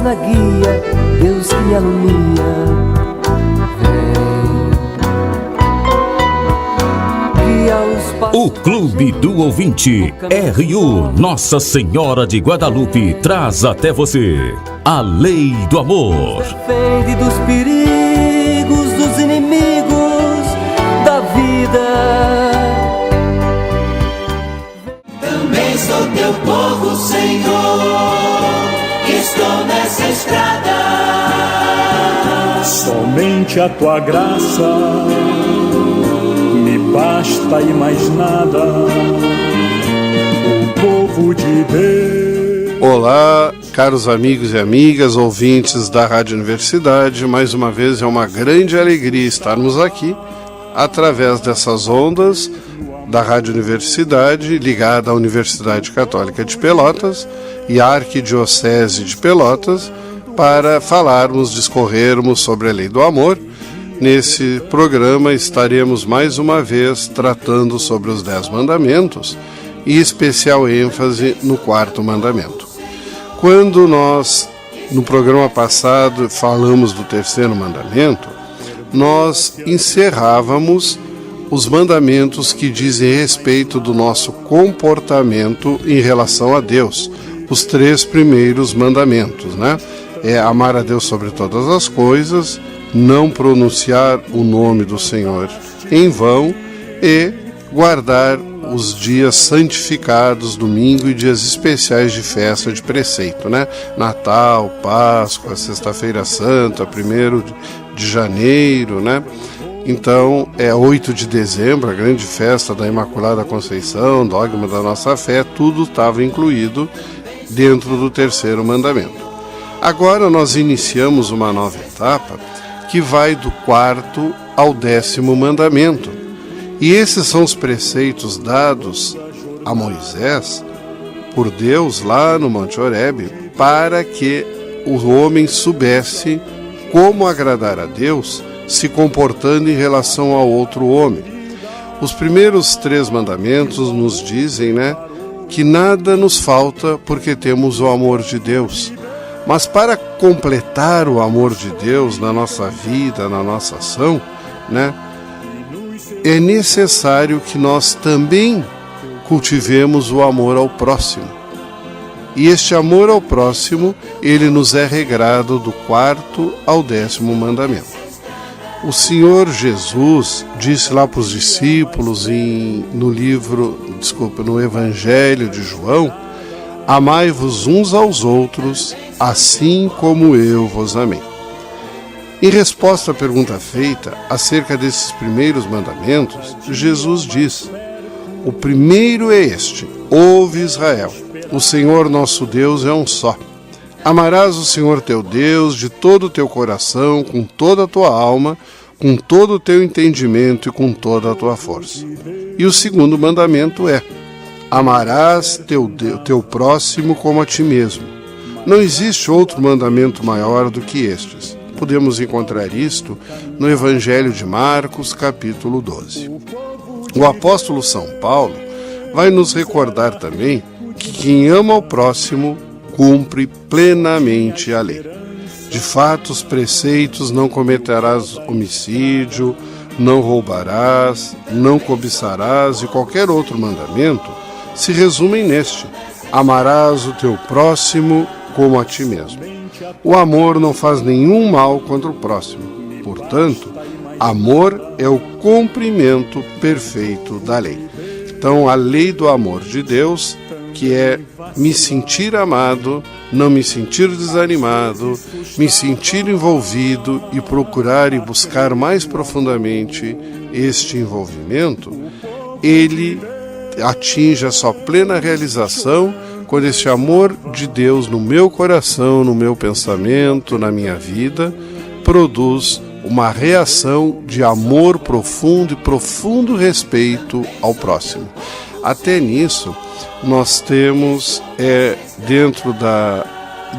na guia, Deus que me alumia. O Clube do Ouvinte RU Nossa Senhora de Guadalupe traz até você a Lei do Amor. Defende dos perigos, dos inimigos da vida. Também sou teu povo, Senhor, estou nessa estrada. Somente a tua graça basta e mais nada, o povo de Deus. Olá, caros amigos e amigas, ouvintes da Rádio Universidade. Mais uma vez é uma grande alegria estarmos aqui, através dessas ondas da Rádio Universidade, ligada à Universidade Católica de Pelotas e à Arquidiocese de Pelotas, para falarmos, discorrermos sobre a Lei do Amor. Nesse programa estaremos mais uma vez tratando sobre os 10 mandamentos e especial ênfase no 4º mandamento. Quando nós, no programa passado, falamos do 3º mandamento, nós encerrávamos os mandamentos que dizem respeito do nosso comportamento em relação a Deus. Os 3 primeiros mandamentos, né? É amar a Deus sobre todas as coisas, não pronunciar o nome do Senhor em vão e guardar os dias santificados, domingo e dias especiais de festa de preceito, né? Natal, Páscoa, Sexta-feira Santa, 1º de janeiro, né? Então, 8 de dezembro, a grande festa da Imaculada Conceição, dogma da nossa fé, tudo estava incluído dentro do 3º mandamento. Agora nós iniciamos uma nova etapa, que vai do 4º ao 10º mandamento. E esses são os preceitos dados a Moisés por Deus lá no Monte Horebe, para que o homem soubesse como agradar a Deus se comportando em relação ao outro homem. Os primeiros 3 mandamentos nos dizem, né, que nada nos falta porque temos o amor de Deus. Mas para completar o amor de Deus na nossa vida, na nossa ação, né, é necessário que nós também cultivemos o amor ao próximo. E este amor ao próximo, ele nos é regrado do 4º ao 10º mandamento. O Senhor Jesus disse lá para os discípulos no Evangelho de João: amai-vos uns aos outros, assim como eu vos amei. Em resposta à pergunta feita acerca desses primeiros mandamentos, Jesus diz: o primeiro é este: ouve Israel, o Senhor nosso Deus é um só. Amarás o Senhor teu Deus de todo o teu coração, com toda a tua alma, com todo o teu entendimento e com toda a tua força. E o segundo mandamento é: amarás teu próximo como a ti mesmo. Não existe outro mandamento maior do que estes. Podemos encontrar isto no Evangelho de Marcos, capítulo 12. O apóstolo São Paulo vai nos recordar também que quem ama o próximo cumpre plenamente a lei. De fato, os preceitos: não cometerás homicídio, não roubarás, não cobiçarás e qualquer outro mandamento se resumem neste: amarás o teu próximo como a ti mesmo. O amor não faz nenhum mal contra o próximo. Portanto, amor é o cumprimento perfeito da lei. Então, a lei do amor de Deus, que é me sentir amado, não me sentir desanimado, me sentir envolvido e procurar e buscar mais profundamente este envolvimento, ele atinge a sua plena realização quando esse amor de Deus no meu coração, no meu pensamento, na minha vida, produz uma reação de amor profundo e profundo respeito ao próximo. Até nisso, nós temos, dentro da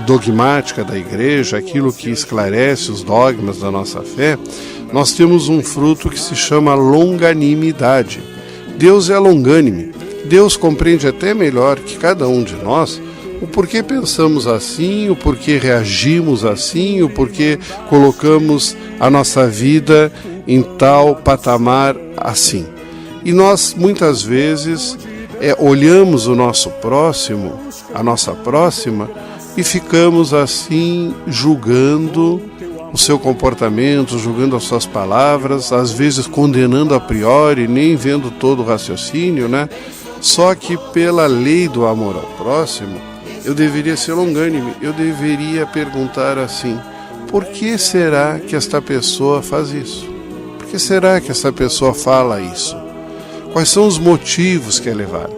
dogmática da Igreja, aquilo que esclarece os dogmas da nossa fé, nós temos um fruto que se chama longanimidade. Deus é longânime. Deus compreende até melhor que cada um de nós O porquê pensamos assim, o porquê reagimos assim, o porquê colocamos a nossa vida em tal patamar assim. E nós, muitas vezes, olhamos o nosso próximo, a nossa próxima, e ficamos assim julgando o seu comportamento, julgando as suas palavras, às vezes condenando a priori, nem vendo todo o raciocínio, né? Só que pela lei do amor ao próximo, eu deveria ser longânime, eu deveria perguntar assim: por que será que esta pessoa faz isso? Por que será que essa pessoa fala isso? Quais são os motivos que a levaram?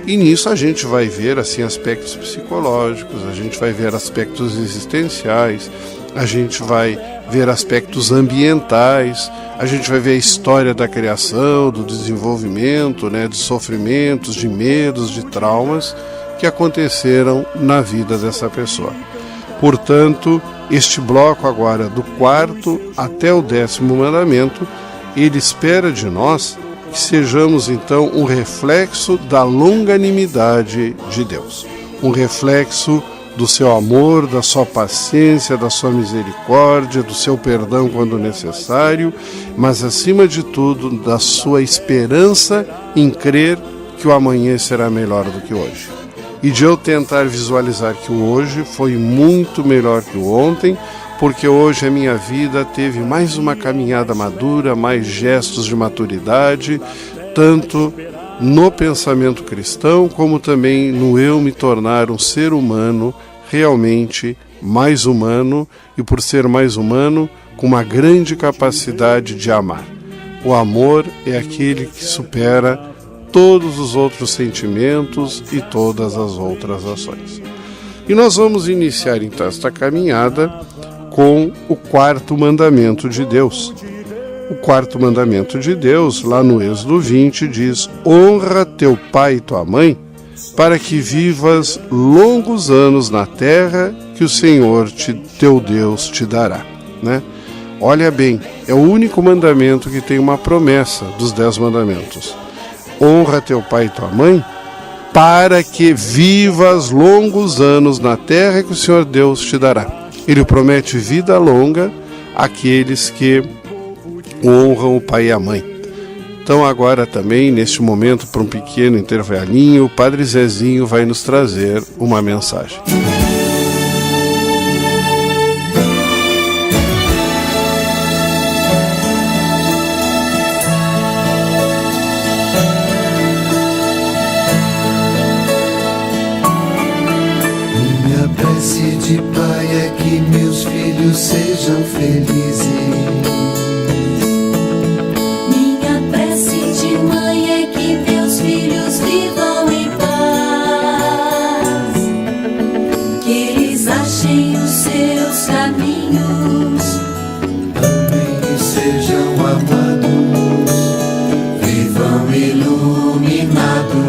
E nisso a gente vai ver assim aspectos psicológicos, a gente vai ver aspectos existenciais, a gente vai ver aspectos ambientais, a gente vai ver a história da criação, do desenvolvimento, né, de sofrimentos, de medos, de traumas que aconteceram na vida dessa pessoa. Portanto, este bloco agora do 4º até o 10º mandamento, ele espera de nós que sejamos então um reflexo da longanimidade de Deus, um reflexo do seu amor, da sua paciência, da sua misericórdia, do seu perdão quando necessário, mas acima de tudo da sua esperança em crer que o amanhã será melhor do que hoje. E de eu tentar visualizar que o hoje foi muito melhor que o ontem, porque hoje a minha vida teve mais uma caminhada madura, mais gestos de maturidade, tanto no pensamento cristão, como também no eu me tornar um ser humano realmente mais humano, e por ser mais humano, com uma grande capacidade de amar. O amor é aquele que supera todos os outros sentimentos e todas as outras ações. E nós vamos iniciar então esta caminhada com o 4º mandamento de Deus. O 4º mandamento de Deus, lá no Êxodo 20, diz: honra teu pai e tua mãe, para que vivas longos anos na terra que o Senhor, teu Deus, te dará. Né? Olha bem, é o único mandamento que tem uma promessa dos 10 mandamentos. Honra teu pai e tua mãe, para que vivas longos anos na terra que o Senhor Deus te dará. Ele promete vida longa àqueles que honram o pai e a mãe. Então agora também, neste momento, para um pequeno intervalinho, o Padre Zezinho vai nos trazer uma mensagem. Minha prece de pai é que meus filhos sejam felizes. Minha prece de mãe é que meus filhos vivam em paz, que eles achem os seus caminhos, Amém, e sejam amados, vivam iluminados.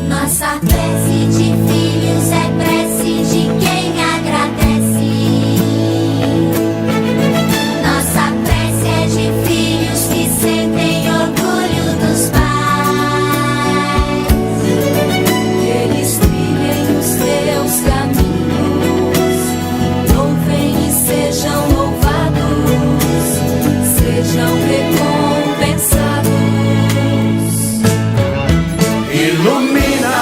Nossa prece de filhos é prece de quem agradece. Nossa prece é de filhos que sentem orgulho dos pais, que eles trilhem os teus caminhos, louvem e sejam louvados, sejam recompensados. Ilumina,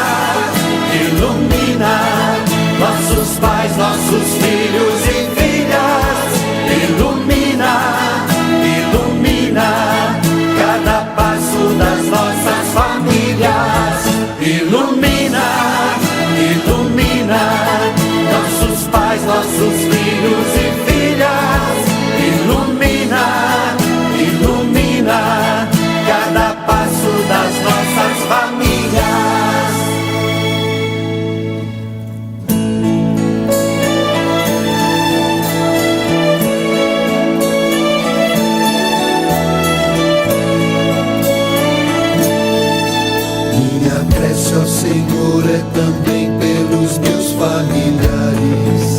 ilumina nossos pais, nossos filhos e filhas. Ilumina, ilumina cada passo das nossas famílias. Ilumina, ilumina nossos pais, nossos filhos e filhas. Ilumina, ilumina cada passo das nossas famílias. Minha prece ao Senhor é também pelos meus familiares.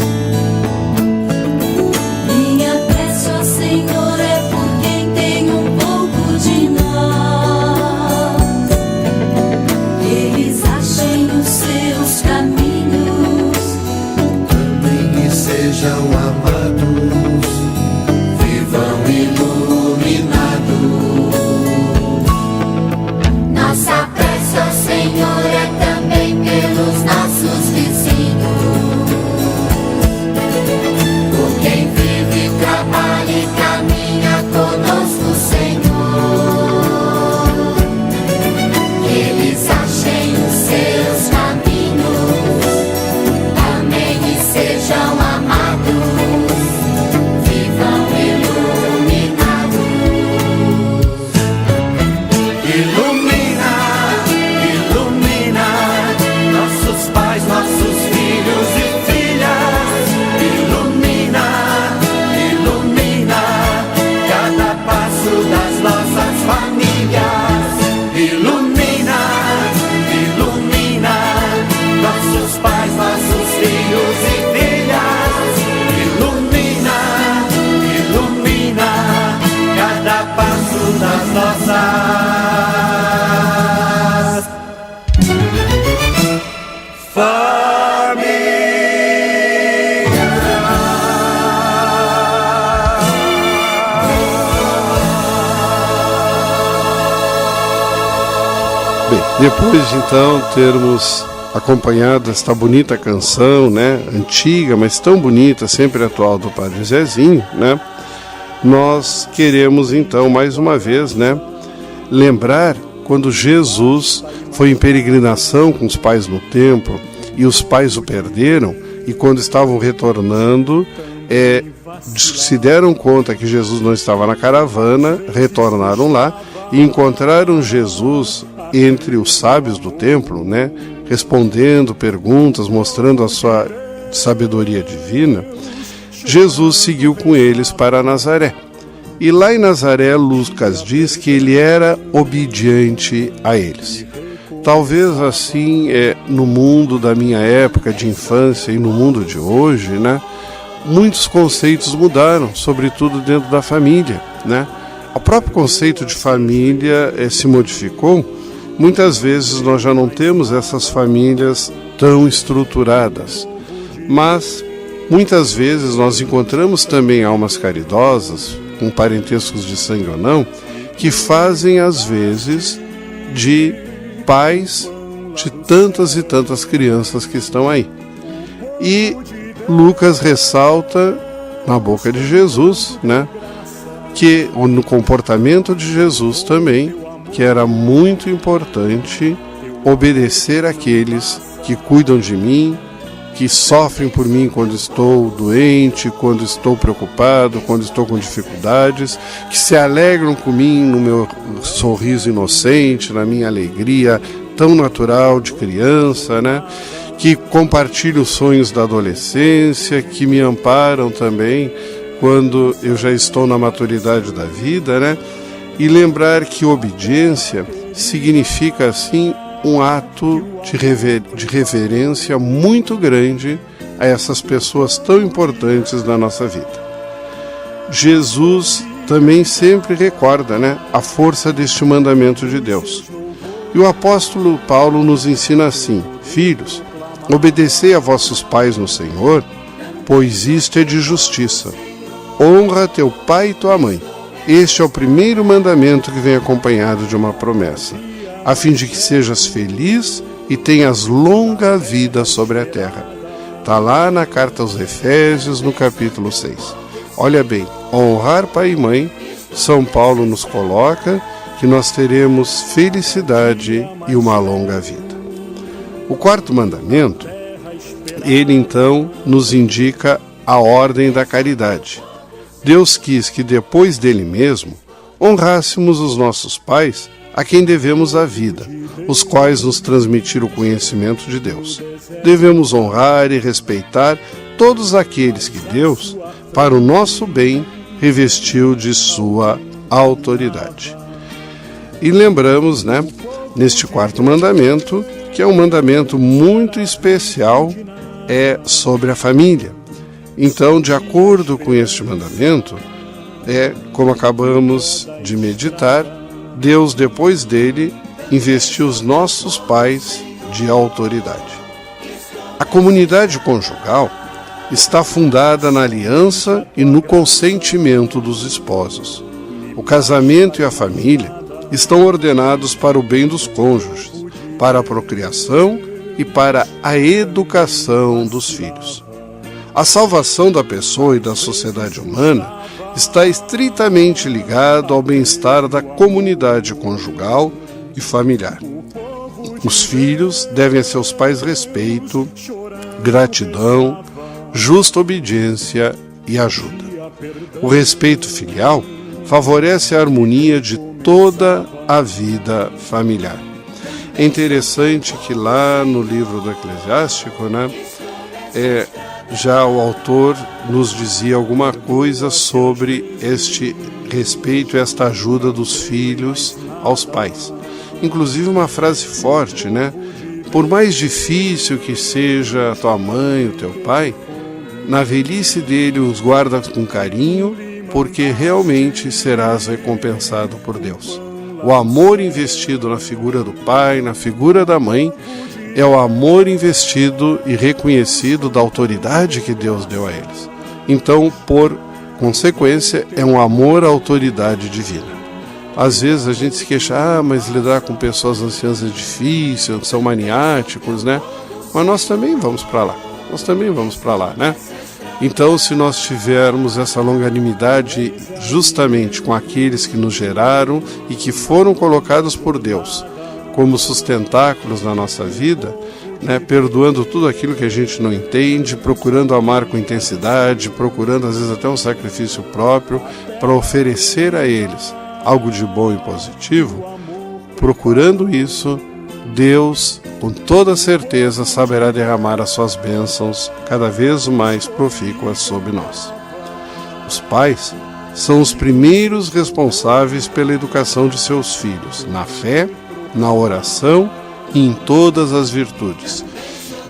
Minha prece ao Senhor é por quem tem um pouco de nós, que eles achem o nossas famílias. Ilumina, ilumina nossos pais, nossos filhos e filhas. Ilumina, ilumina cada passo das nossas Bem, depois de então termos acompanhado esta bonita canção, né, antiga, mas tão bonita, sempre atual, do Padre Zezinho, né, nós queremos então mais uma vez, né, lembrar quando Jesus foi em peregrinação com os pais no templo e os pais o perderam, e quando estavam retornando, se deram conta que Jesus não estava na caravana, retornaram lá e encontraram Jesus entre os sábios do templo, né, respondendo perguntas, mostrando a sua sabedoria divina. Jesus seguiu com eles para Nazaré. E lá em Nazaré, Lucas diz que ele era obediente a eles. Talvez assim, no mundo da minha época de infância e no mundo de hoje, né, muitos conceitos mudaram, sobretudo dentro da família, né? O próprio conceito de família se modificou. Muitas vezes nós já não temos essas famílias tão estruturadas, mas muitas vezes nós encontramos também almas caridosas, com parentescos de sangue ou não, que fazem às vezes de pais de tantas e tantas crianças que estão aí. E Lucas ressalta na boca de Jesus, né, que no comportamento de Jesus também, que era muito importante obedecer àqueles que cuidam de mim, que sofrem por mim quando estou doente, quando estou preocupado, quando estou com dificuldades, que se alegram com mim no meu sorriso inocente, na minha alegria tão natural de criança, né? Que compartilham os sonhos da adolescência, que me amparam também quando eu já estou na maturidade da vida, né? E lembrar que obediência significa, assim, um ato de reverência muito grande a essas pessoas tão importantes na nossa vida. Jesus também sempre recorda, né, a força deste mandamento de Deus. E o apóstolo Paulo nos ensina assim: filhos, obedecei a vossos pais no Senhor, pois isto é de justiça. Honra teu pai e tua mãe. Este é o primeiro mandamento que vem acompanhado de uma promessa, a fim de que sejas feliz e tenhas longa vida sobre a terra. Está lá na carta aos Efésios, no capítulo 6. Olha bem, honrar pai e mãe, São Paulo nos coloca que nós teremos felicidade e uma longa vida. O quarto mandamento, ele então nos indica a ordem da caridade. Deus quis que depois dele mesmo honrássemos os nossos pais, a quem devemos a vida, os quais nos transmitiram o conhecimento de Deus. Devemos honrar e respeitar todos aqueles que Deus, para o nosso bem, revestiu de sua autoridade. E lembramos, né, neste quarto mandamento, que é um mandamento muito especial, sobre a família. Então, de acordo com este mandamento, como acabamos de meditar, Deus, depois dele, investiu os nossos pais de autoridade. A comunidade conjugal está fundada na aliança e no consentimento dos esposos. O casamento e a família estão ordenados para o bem dos cônjuges, para a procriação e para a educação dos filhos. A salvação da pessoa e da sociedade humana está estritamente ligado ao bem-estar da comunidade conjugal e familiar. Os filhos devem a seus pais respeito, gratidão, justa obediência e ajuda. O respeito filial favorece a harmonia de toda a vida familiar. É interessante que lá no livro do Eclesiástico, né, já o autor nos dizia alguma coisa sobre este respeito e esta ajuda dos filhos aos pais. Inclusive uma frase forte, né? Por mais difícil que seja a tua mãe, o teu pai, na velhice dele os guarda com carinho, porque realmente serás recompensado por Deus. O amor investido na figura do pai, na figura da mãe, é o amor investido e reconhecido da autoridade que Deus deu a eles. Então, por consequência, é um amor à autoridade divina. Às vezes a gente se queixa, mas lidar com pessoas anciãs é difícil, são maniáticos, né? Mas nós também vamos para lá, né? Então, se nós tivermos essa longanimidade justamente com aqueles que nos geraram e que foram colocados por Deus como sustentáculos na nossa vida, né, perdoando tudo aquilo que a gente não entende, procurando amar com intensidade, procurando às vezes até um sacrifício próprio para oferecer a eles algo de bom e positivo, procurando isso, Deus, com toda certeza, saberá derramar as suas bênçãos cada vez mais profícuas sobre nós. Os pais são os primeiros responsáveis pela educação de seus filhos, na fé, na oração e em todas as virtudes.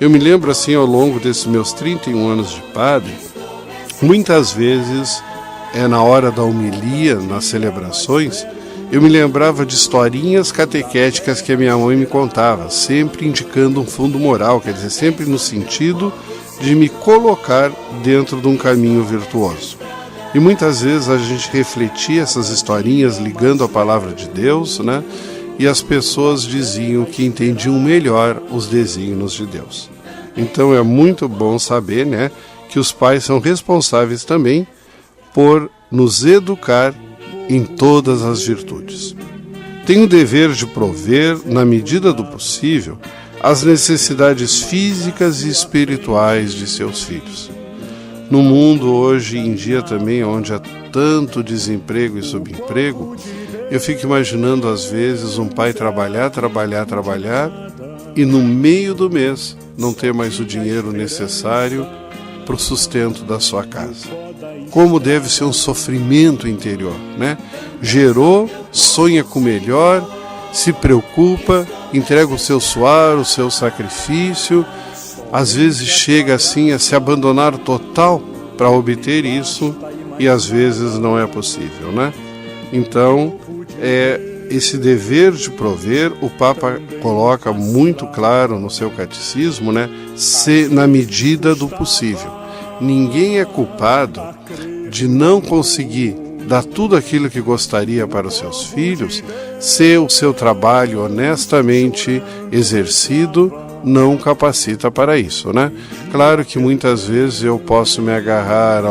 Eu me lembro assim, ao longo desses meus 31 anos de padre, muitas vezes, na hora da homilia, nas celebrações, eu me lembrava de historinhas catequéticas que a minha mãe me contava, sempre indicando um fundo moral, quer dizer, sempre no sentido de me colocar dentro de um caminho virtuoso. E muitas vezes a gente refletia essas historinhas ligando a palavra de Deus, né? E as pessoas diziam que entendiam melhor os desígnios de Deus. Então é muito bom saber, né, que os pais são responsáveis também por nos educar em todas as virtudes. Tem o dever de prover, na medida do possível, as necessidades físicas e espirituais de seus filhos. No mundo hoje em dia também, onde há tanto desemprego e subemprego, eu fico imaginando às vezes um pai trabalhar e no meio do mês não ter mais o dinheiro necessário para o sustento da sua casa. Como deve ser um sofrimento interior, né? Gerou, sonha com o melhor, se preocupa, entrega o seu suor, o seu sacrifício, às vezes chega assim a se abandonar total para obter isso e às vezes não é possível, né? Então, esse dever de prover, o Papa coloca muito claro no seu catecismo, né? Se na medida do possível. Ninguém é culpado de não conseguir dar tudo aquilo que gostaria para os seus filhos, se o seu trabalho honestamente exercido não capacita para isso, né? Claro que muitas vezes eu posso me agarrar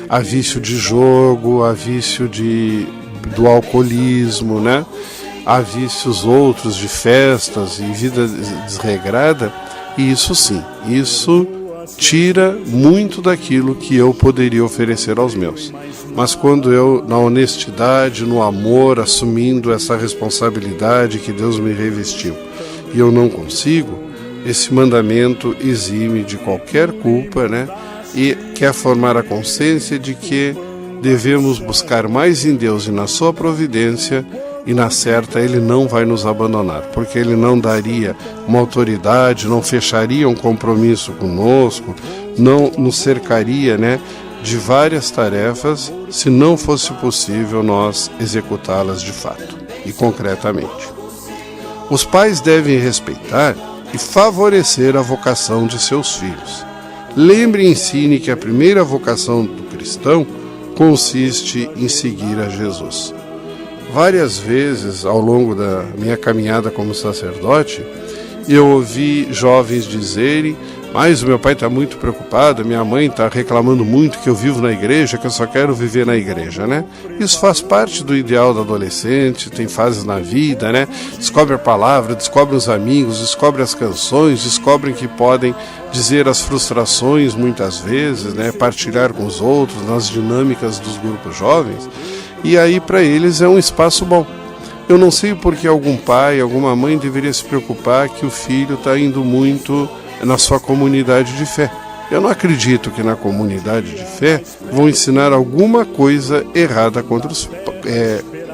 a vício de jogo, a vício do alcoolismo, né? A vícios outros de festas e vida desregrada, e isso sim, isso tira muito daquilo que eu poderia oferecer aos meus. Mas quando eu, na honestidade, no amor, assumindo essa responsabilidade que Deus me revestiu, e eu não consigo, esse mandamento exime de qualquer culpa, né? E quer formar a consciência de que devemos buscar mais em Deus e na sua providência, e na certa Ele não vai nos abandonar, porque Ele não daria uma autoridade, não fecharia um compromisso conosco, não nos cercaria, né, de várias tarefas, se não fosse possível nós executá-las de fato e concretamente. Os pais devem respeitar e favorecer a vocação de seus filhos. Lembre e ensine que a primeira vocação do cristão consiste em seguir a Jesus. Várias vezes ao longo da minha caminhada como sacerdote, eu ouvi jovens dizerem: mas o meu pai está muito preocupado, minha mãe está reclamando muito que eu vivo na igreja, que eu só quero viver na igreja, né? Isso faz parte do ideal do adolescente, tem fases na vida, né? Descobre a palavra, descobre os amigos, descobre as canções, descobrem que podem dizer as frustrações muitas vezes, né? Partilhar com os outros nas dinâmicas dos grupos jovens. E aí para eles é um espaço bom. Eu não sei por que algum pai, alguma mãe deveria se preocupar que o filho está indo muito na sua comunidade de fé. Eu não acredito que na comunidade de fé vão ensinar alguma coisa errada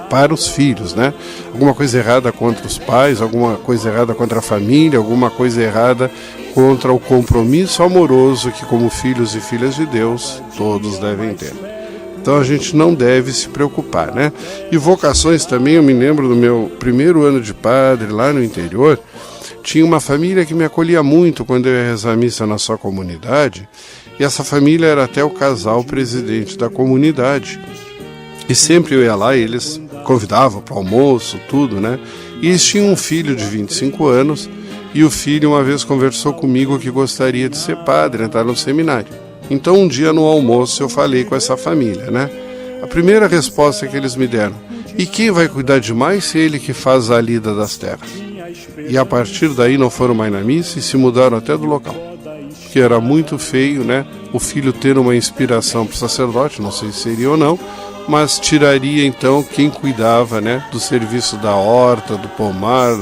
para os filhos, né? Alguma coisa errada contra os pais, alguma coisa errada contra a família, alguma coisa errada contra o compromisso amoroso que, como filhos e filhas de Deus, todos devem ter. Então a gente não deve se preocupar, né? E vocações também, eu me lembro do meu primeiro ano de padre lá no interior, tinha uma família que me acolhia muito quando eu ia rezar a missa na sua comunidade, e essa família era até o casal presidente da comunidade. E sempre eu ia lá e eles convidavam para o almoço, tudo, né? E eles tinham um filho de 25 anos, e o filho uma vez conversou comigo que gostaria de ser padre, entrar no seminário. Então um dia no almoço eu falei com essa família, né? A primeira resposta que eles me deram: e quem vai cuidar de mais se ele que faz a lida das terras? E a partir daí não foram mais na missa e se mudaram até do local. Porque era muito feio, né? O filho ter uma inspiração para o sacerdote, não sei se seria ou não, mas tiraria então quem cuidava, né, do serviço da horta, do pomar,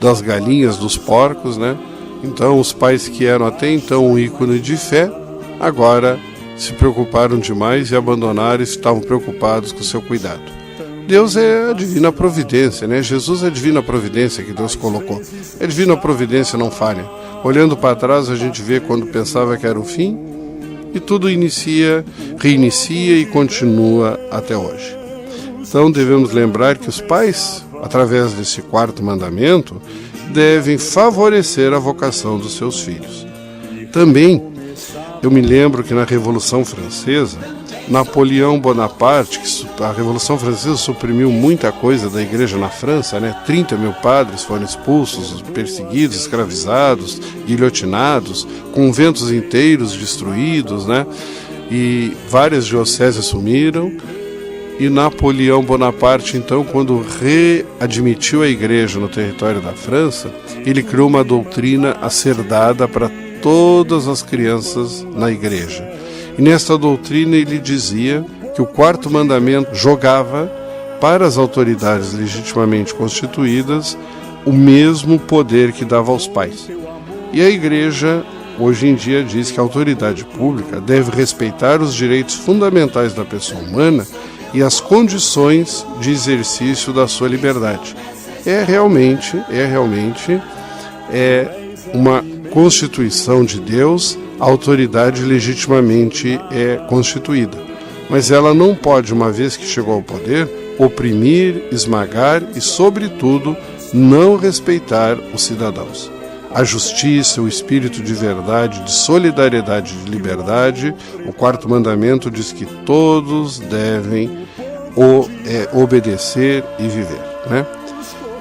das galinhas, dos porcos, né? Então os pais que eram até então um ícone de fé, agora se preocuparam demais e abandonaram e estavam preocupados com o seu cuidado. Deus é a divina providência, né? Jesus é a divina providência que Deus colocou. A divina providência não falha. Olhando para trás, a gente vê quando pensava que era o fim, e tudo reinicia e continua até hoje. Então devemos lembrar que os pais, através desse quarto mandamento, devem favorecer a vocação dos seus filhos. Também, eu me lembro que na Revolução Francesa, Napoleão Bonaparte, a Revolução Francesa suprimiu muita coisa da igreja na França, né? 30 mil padres foram expulsos, perseguidos, escravizados, guilhotinados, conventos inteiros destruídos, né? E várias dioceses sumiram. E Napoleão Bonaparte, então, quando readmitiu a igreja no território da França, ele criou uma doutrina a ser dada para todas as crianças na igreja. E nesta doutrina ele dizia que o quarto mandamento jogava para as autoridades legitimamente constituídas o mesmo poder que dava aos pais. E a igreja hoje em dia diz que a autoridade pública deve respeitar os direitos fundamentais da pessoa humana e as condições de exercício da sua liberdade. É realmente uma constituição de Deus. A autoridade legitimamente é constituída, mas ela não pode, uma vez que chegou ao poder, oprimir, esmagar e, sobretudo, não respeitar os cidadãos. A justiça, o espírito de verdade, de solidariedade e de liberdade, o quarto mandamento diz que todos devem obedecer e viver, né?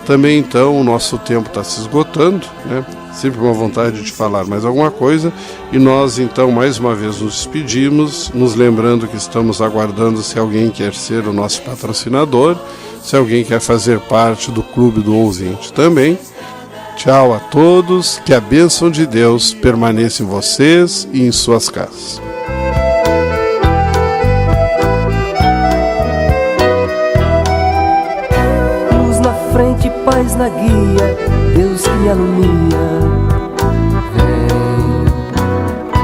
Também, então, o nosso tempo está se esgotando, né? Sempre uma vontade de falar mais alguma coisa, e nós, então, mais uma vez nos despedimos, nos lembrando que estamos aguardando se alguém quer ser o nosso patrocinador, se alguém quer fazer parte do Clube do Ouvinte também. Tchau a todos, que a bênção de Deus permaneça em vocês e em suas casas. Frente, paz na guia, Deus que me alumia.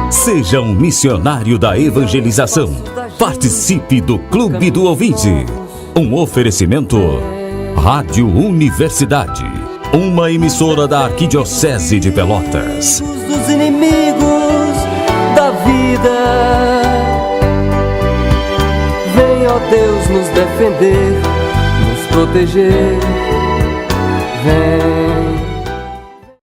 Seja um missionário da evangelização. Participe do Clube do Ouvinte. Um oferecimento Rádio Universidade, uma emissora da Arquidiocese de Pelotas. Dos inimigos da vida, vem, ó Deus, nos defender, nos proteger. Vem.